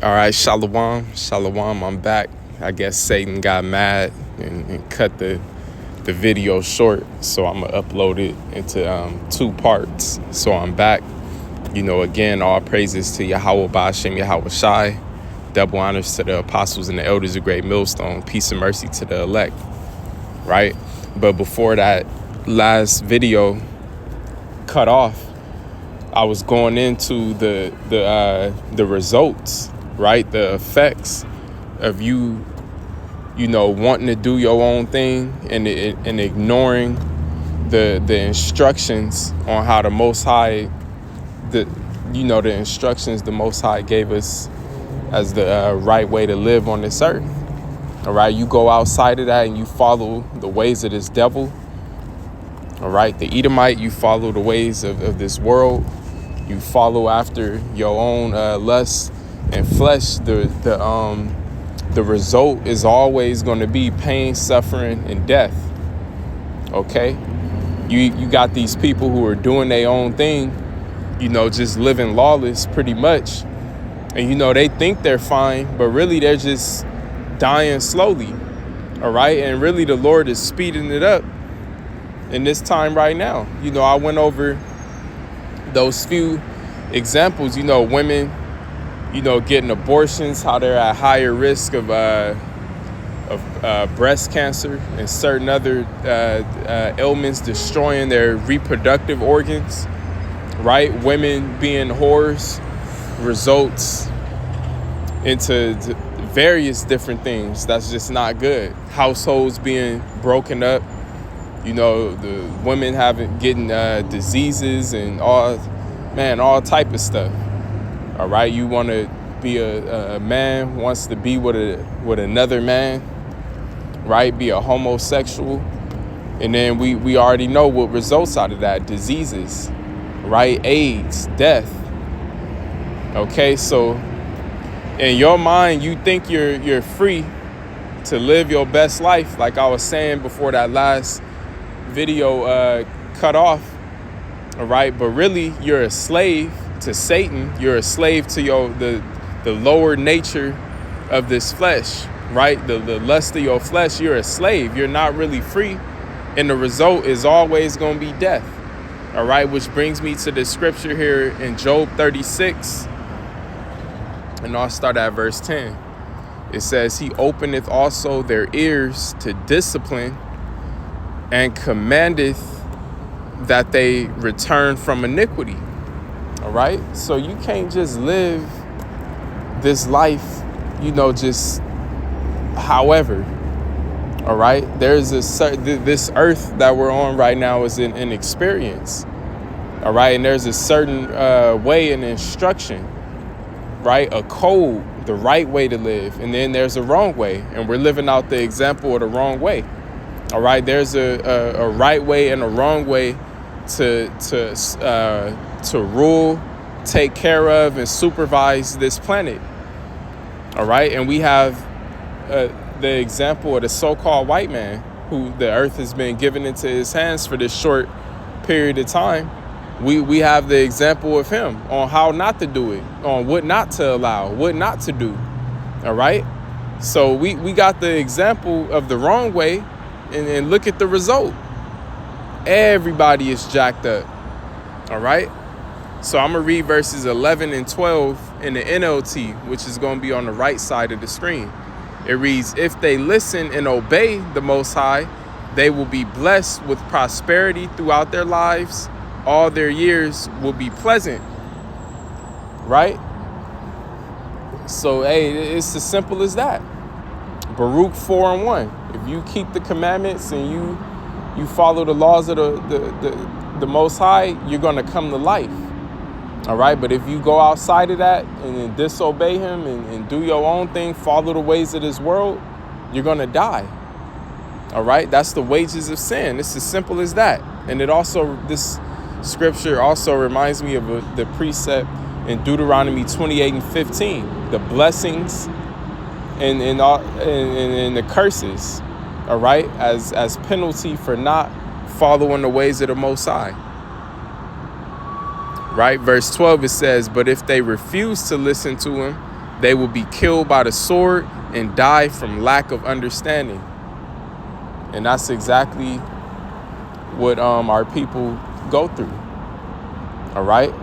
All right, Shalom, I'm back. I guess Satan got mad and cut the video short, so I'm gonna upload it into 2 parts. So I'm back. Again, all praises to Yahweh Ba'ashem Yahweh Shai. Double honors to the apostles and the elders of Great Millstone. Peace and mercy to the elect, right? But before that last video cut off, I was going into the results, right? The effects of you wanting to do your own thing and ignoring the instructions on how the Most High, the instructions the Most High gave us as the right way to live on this earth. All right, you go outside of that and you follow the ways of this devil. All right, the Edomite, you follow the ways of this world. You follow after your own lust and flesh. The result is always going to be pain, suffering, and death. Okay, you got these people who are doing their own thing, just living lawless, pretty much, and they think they're fine, but really they're just dying slowly. All right, and really the Lord is speeding it up in this time right now. I went over those few examples, women, getting abortions, how they're at higher risk of breast cancer and certain other ailments destroying their reproductive organs, right? Women being whores results into various different things. That's just not good. Households being broken up, the women getting diseases and all type of stuff. All right, you want to be a man wants to be with another man, right? Be a homosexual, and then we already know what results out of that: diseases, right? AIDS, death. Okay, so in your mind, you think you're free to live your best life, like I was saying before that last video cut off. All right, but really you're a slave to Satan. You're a slave to the lower nature of this flesh, right? The lust of your flesh. You're a slave. You're not really free, and the result is always going to be death. All right, which brings me to the scripture here in Job 36, and I'll start at verse 10. It says, "He openeth also their ears to discipline, and commandeth that they return from iniquity." All right, so you can't just live this life, just however. All right, there's this earth that we're on right now is an experience. All right, and there's a certain way and instruction, right? A code, the right way to live, and then there's a wrong way, and we're living out the example of the wrong way. All right, there's a right way and a wrong way to rule, take care of, and supervise this planet. All right, and we have the example of the so-called white man, who the earth has been given into his hands for this short period of time. We have the example of him on how not to do it, on what not to allow, what not to do. All right, so we got the example of the wrong way, and look at the result. Everybody is jacked up. All right, so I'm gonna read verses 11 and 12 in the NLT, which is gonna be on the right side of the screen. It reads, "If they listen and obey the Most High, they will be blessed with prosperity throughout their lives. All their years will be pleasant." Right? So, hey, it's as simple as that. Baruch 4:1. If you keep the commandments and you follow the laws of the Most High, you're going to come to life. All right, but if you go outside of that and then disobey him and do your own thing, follow the ways of this world, you're going to die. All right, that's the wages of sin. It's as simple as that. And this scripture also reminds me of the precept in Deuteronomy 28 and 15, the blessings and the curses. All right, as penalty for not following the ways of the Most High. Right, verse 12, it says, "But if they refuse to listen to him They will be killed by the sword and die from lack of understanding. And that's exactly what our people go through. All right?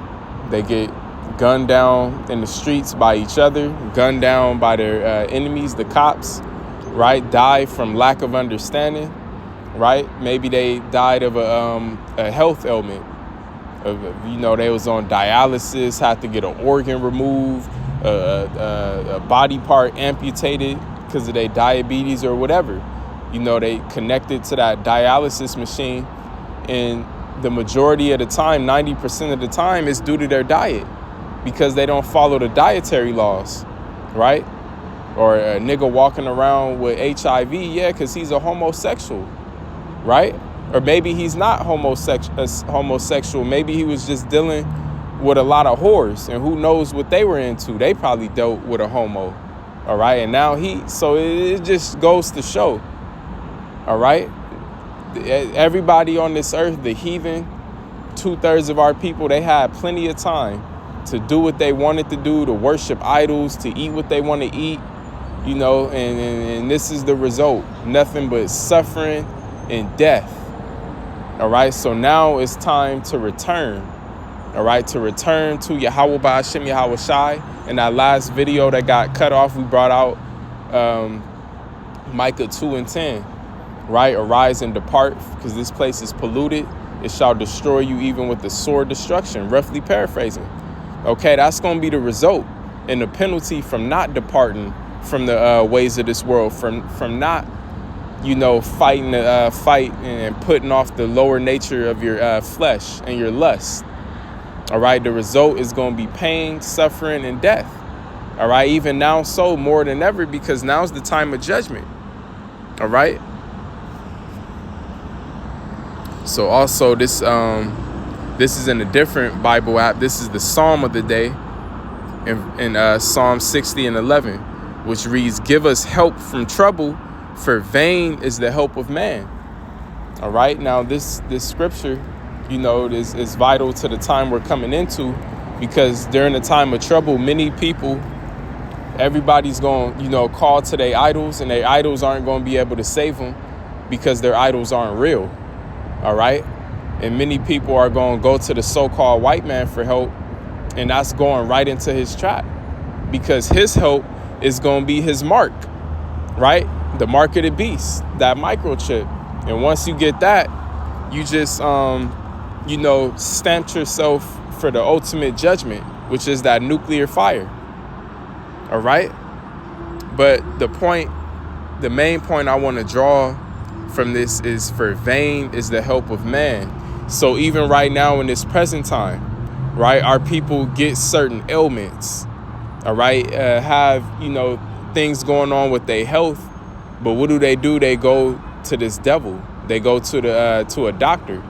They get gunned down in the streets by each other, gunned down by their enemies, the cops, right? Die from lack of understanding, right? Maybe they died of a health ailment. They was on dialysis, had to get an organ removed, a body part amputated because of their diabetes or whatever. They connected to that dialysis machine, and the majority of the time, 90% of the time, is due to their diet because they don't follow the dietary laws, right? Or a nigga walking around with HIV, yeah, because he's a homosexual, right? Or maybe he's not homosexual. Maybe he was just dealing with a lot of whores, and who knows what they were into. They probably dealt with a homo, all right? And now so it just goes to show, all right? Everybody on this earth, the heathen, 2/3 of our people, they had plenty of time to do what they wanted to do, to worship idols, to eat what they want to eat, and this is the result. Nothing but suffering and death. All right, so now it's time to return. All right, to return to Yahweh Ba'ashem Yahweh Shai. In that last video that got cut off, we brought out Micah 2:10. Right, arise and depart, because this place is polluted. It shall destroy you even with the sword destruction. Roughly paraphrasing. Okay, that's going to be the result and the penalty from not departing from the ways of this world, from not, fighting the fight and putting off the lower nature of your flesh and your lust. All right, the result is going to be pain, suffering, and death. All right, even now, so more than ever, because now's the time of judgment. All right. So also this is in a different Bible app. This is the Psalm of the day in Psalm 60 and 11, which reads, "Give us help from trouble, for vain is the help of man." All right. Now this scripture, is vital to the time we're coming into, because during the time of trouble, many people, everybody's going, call to their idols, and their idols aren't going to be able to save them because their idols aren't real. All right. And many people are going to go to the so-called white man for help. And that's going right into his trap, because his help is going to be his mark, right? The mark of the beast, that microchip. And once you get that, you just, stamped yourself for the ultimate judgment, which is that nuclear fire. All right. But the main point I want to draw from this is, for vain is the help of man. So even right now in this present time, right, our people get certain ailments, all right, have, things going on with their health. But what do? They go to this devil. They go to a doctor.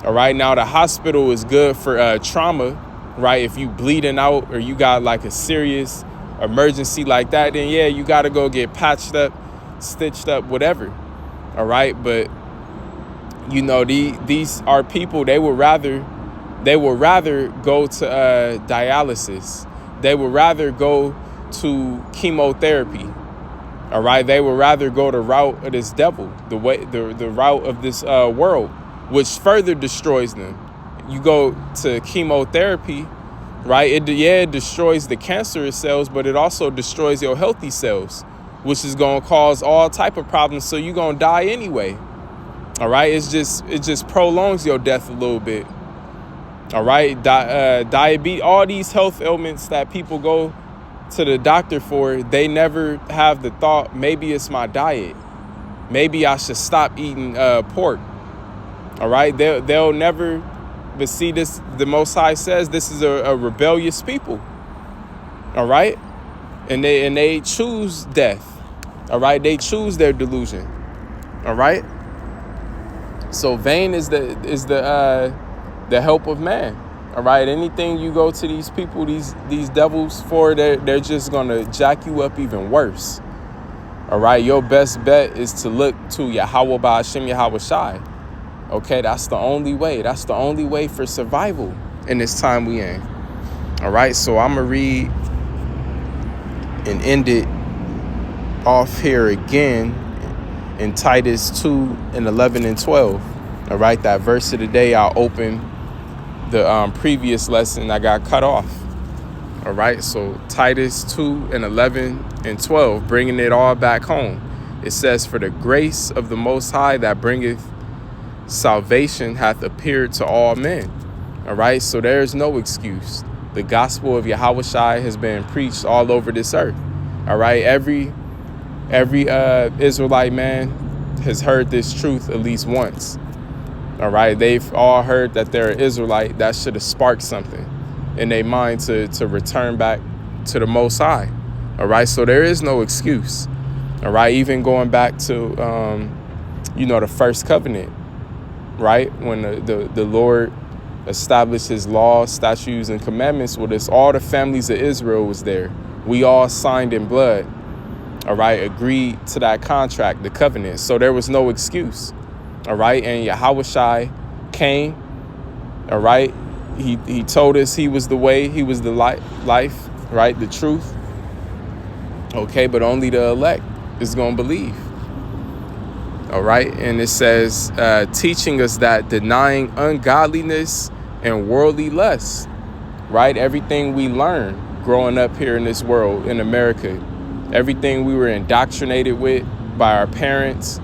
All right. Now the hospital is good for trauma, right? If you bleeding out or you got like a serious emergency like that, then yeah, you got to go get patched up, stitched up, whatever. All right. But, these are people, they would rather go to dialysis. They would rather go to chemotherapy. All right. They would rather go the route of this devil, the route of this world, which further destroys them. You go to chemotherapy, right? It destroys the cancerous cells, but it also destroys your healthy cells, which is going to cause all type of problems. So you're going to die anyway. All right. It just prolongs your death a little bit. All right. Diabetes, all these health ailments that people go to the doctor for, they never have the thought, maybe it's my diet. Maybe I should stop eating pork. All right. They'll never, but see this, the Most High says this is a rebellious people. All right. And they choose death. All right. They choose their delusion. All right. So vain is the help of man. All right. Anything you go to these people, these devils for, they're just going to jack you up even worse. All right. Your best bet is to look to Yahweh Ba'ashem Yahweh Shai. Okay. That's the only way. That's the only way for survival in this time we in. All right. So I'm going to read and end it off here again in Titus 2 and 11 and 12. All right, that verse of the day, I'll open the previous lesson I got cut off. All right, so Titus 2 and 11 and 12, bringing it all back home. It says, for the grace of the Most High that bringeth salvation hath appeared to all men. All right, so there is no excuse. The gospel of Yahushua has been preached all over this earth. All right, every Israelite man has heard this truth at least once. All right, they've all heard that they're an Israelite. That should have sparked something in their mind to return back to the Most High. All right, so there is no excuse. All right, even going back to the first covenant, right, when the Lord established his laws, statutes, and commandments with us, all the families of Israel was there. We all signed in blood, all right, agreed to that contract, the covenant. So there was no excuse, all right. And Yahushua came, all right. He told us he was the way, he was the life, right, the truth. Okay, but only the elect is going to believe. All right, and it says, teaching us that denying ungodliness and worldly lust, right? Everything we learned growing up here in this world, in America, everything we were indoctrinated with by our parents,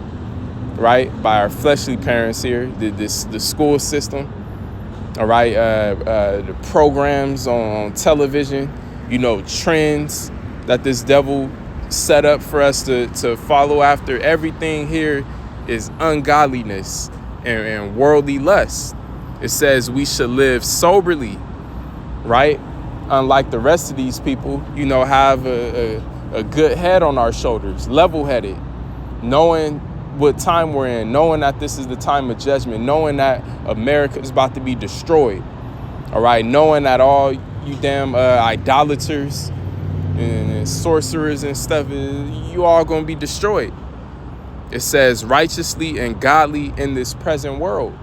right? By our fleshly parents here, the school system, all right? The programs on television, trends that this devil set up for us to follow after. Everything here is ungodliness and worldly lust. It says we should live soberly, right? Unlike the rest of these people, have a good head on our shoulders, level-headed, knowing what time we're in, knowing that this is the time of judgment, knowing that America is about to be destroyed, all right? Knowing that all you damn idolaters and sorcerers and stuff, you all gonna be destroyed. It says righteously and godly in this present world.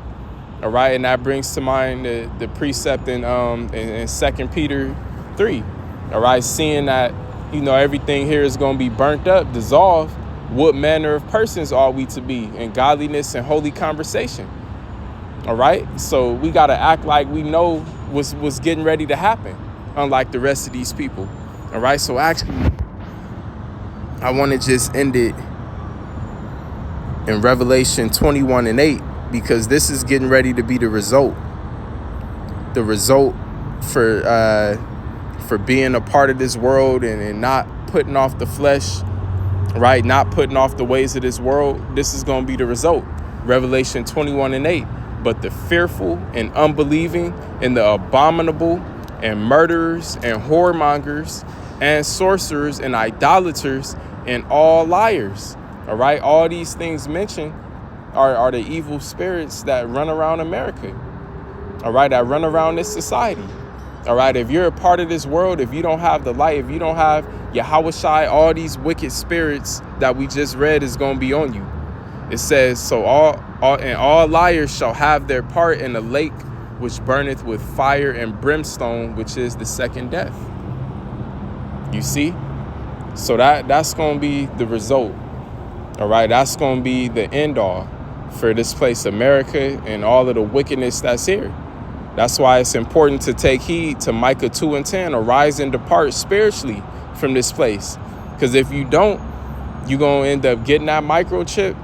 All right, and that brings to mind the precept in 2 Peter 3. All right, seeing that everything here is gonna be burnt up, dissolved. What manner of persons are we to be in godliness and holy conversation? All right, so we gotta act like we know what's getting ready to happen, unlike the rest of these people. All right, so actually, I want to just end it in Revelation 21 and 8, because this is getting ready to be the result. The result for being a part of this world and not putting off the flesh, right? Not putting off the ways of this world. This is going to be the result. Revelation 21 and 8. But the fearful and unbelieving and the abominable and murderers and whoremongers and sorcerers and idolaters and all liars. All right. All these things mentioned are the evil spirits that run around America. All right. That run around this society. All right. If you're a part of this world, if you don't have the light, if you don't have Yahushua, all these wicked spirits that we just read is going to be on you. It says, so all liars shall have their part in the lake which burneth with fire and brimstone, which is the second death. You see? So that's going to be the result. All right. That's going to be the end all for this place, America, and all of the wickedness that's here. That's why it's important to take heed to Micah 2 and 10, arise and depart spiritually from this place. Because if you don't, you're going to end up getting that microchip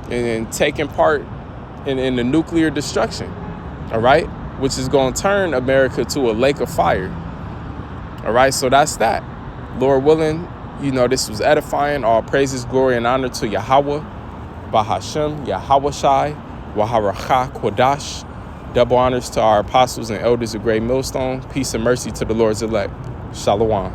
and taking part in the nuclear destruction. All right. Which is going to turn America to a lake of fire. All right. So that's that. Lord willing, this was edifying. All praises, glory, and honor to Yahweh, Bahashem, Yahushai, Waharacha, Kodash. Double honors to our apostles and elders of Great Millstone. Peace and mercy to the Lord's elect. Shalom.